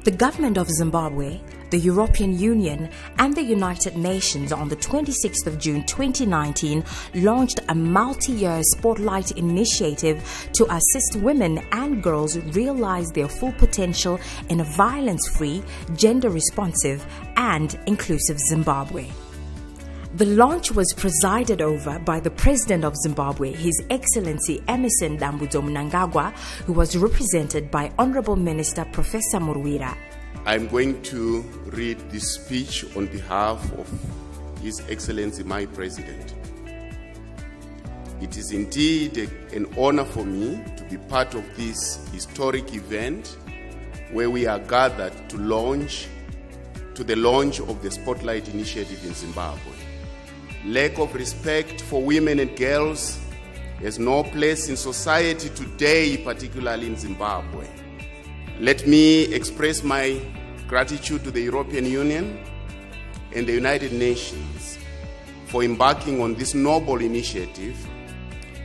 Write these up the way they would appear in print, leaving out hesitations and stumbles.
The government of Zimbabwe, the European Union and the United Nations on the 26th of June 2019 launched a multi-year spotlight initiative to assist women and girls realize their full potential in a violence-free, gender-responsive and inclusive Zimbabwe. The launch was presided over by the President of Zimbabwe, His Excellency Emmerson Dambudzo Mnangagwa, who was represented by Honorable Minister Professor Murwira. I'm going to read this speech on behalf of His Excellency, my President. It is indeed an honor for me to be part of this historic event where we are gathered to the launch of the Spotlight Initiative in Zimbabwe. Lack of respect for women and girls has no place in society today, particularly in Zimbabwe. Let me express my gratitude to the European Union and the United Nations for embarking on this noble initiative,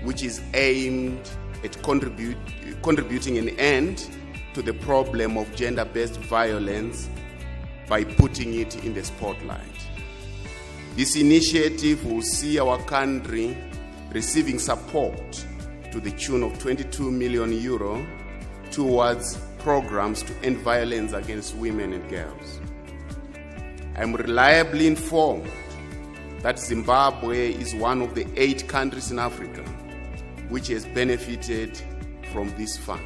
which is aimed at contributing an end to the problem of gender-based violence by putting it in the spotlight. This initiative will see our country receiving support to the tune of 22 million euro towards programs to end violence against women and girls. I'm reliably informed that Zimbabwe is one of the 8 countries in Africa which has benefited from this fund.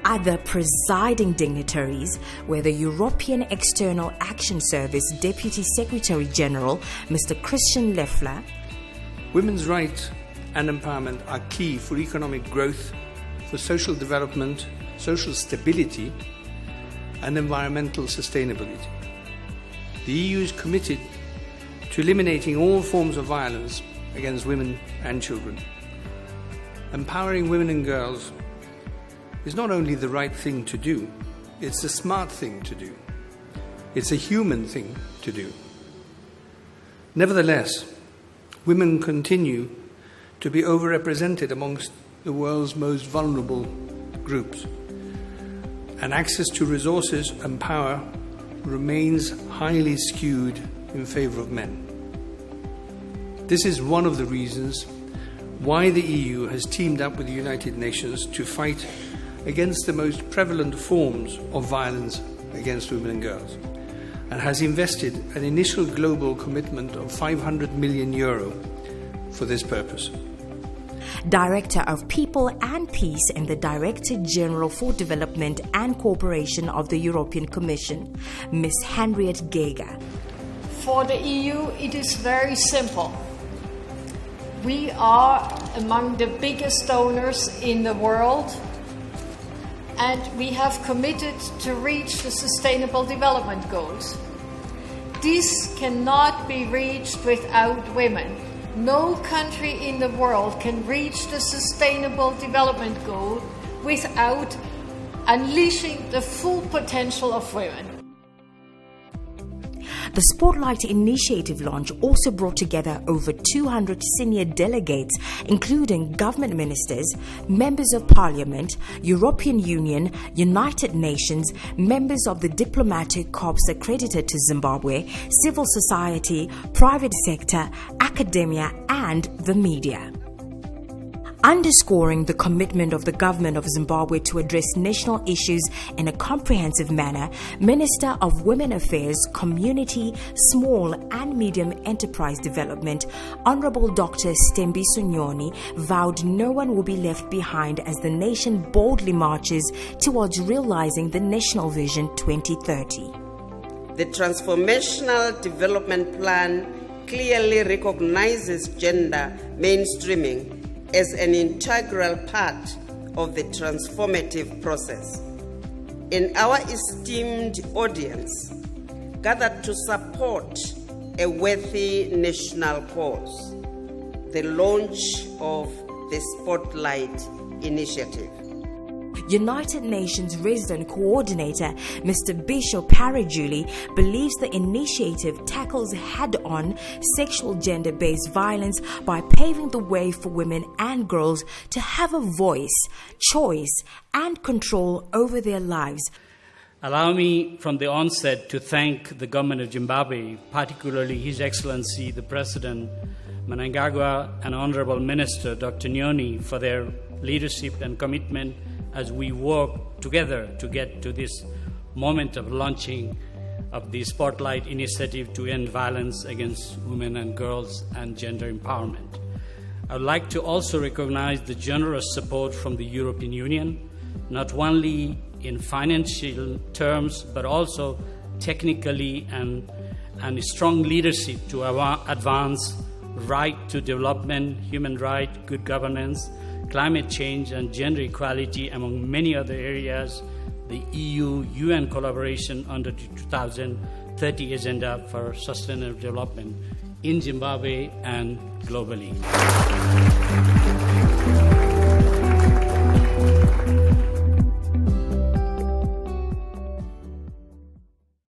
Other presiding dignitaries were the European External Action Service Deputy Secretary General, Mr. Christian Leffler. Women's rights and empowerment are key for economic growth, for social development, social stability, and environmental sustainability. The EU is committed to eliminating all forms of violence against women and children. Empowering women and girls is not only the right thing to do, it's the smart thing to do. It's a human thing to do. Nevertheless, women continue to be overrepresented amongst the world's most vulnerable groups, and access to resources and power remains highly skewed in favor of men. This is one of the reasons why the EU has teamed up with the United Nations to fight against the most prevalent forms of violence against women and girls, and has invested an initial global commitment of 500 million euro for this purpose. Director of People and Peace and the Director General for Development and Cooperation of the European Commission, Ms. Henriette Geiger. For the EU, it is very simple. We are among the biggest donors in the world, and we have committed to reach the Sustainable Development Goals. This cannot be reached without women. No country in the world can reach the Sustainable Development Goal without unleashing the full potential of women. The Spotlight Initiative launch also brought together over 200 senior delegates, including government ministers, members of parliament, European Union, United Nations, members of the diplomatic corps accredited to Zimbabwe, civil society, private sector, academia, and the media. Underscoring the commitment of the government of Zimbabwe to address national issues in a comprehensive manner, Minister of Women Affairs, Community, Small and Medium Enterprise Development, Honorable Dr. Stembiso Nyoni, vowed no one will be left behind as the nation boldly marches towards realizing the National Vision 2030. The Transformational Development Plan clearly recognizes gender mainstreaming as an integral part of the transformative process. In our esteemed audience, gathered to support a worthy national cause, the launch of the Spotlight Initiative. United Nations Resident Coordinator Mr. Bishop Parajuli believes the initiative tackles head-on sexual gender-based violence by paving the way for women and girls to have a voice, choice, and control over their lives. Allow me from the onset to thank the government of Zimbabwe, particularly His Excellency the President Mnangagwa and Honorable Minister Dr. Nyoni for their leadership and commitment as we work together to get to this moment of launching of the Spotlight Initiative to end violence against women and girls and gender empowerment. I would like to also recognize the generous support from the European Union, not only in financial terms, but also technically and strong leadership to advance right to development, human rights, good governance, climate change, and gender equality, among many other areas, the EU-UN collaboration under the 2030 Agenda for Sustainable Development in Zimbabwe and globally.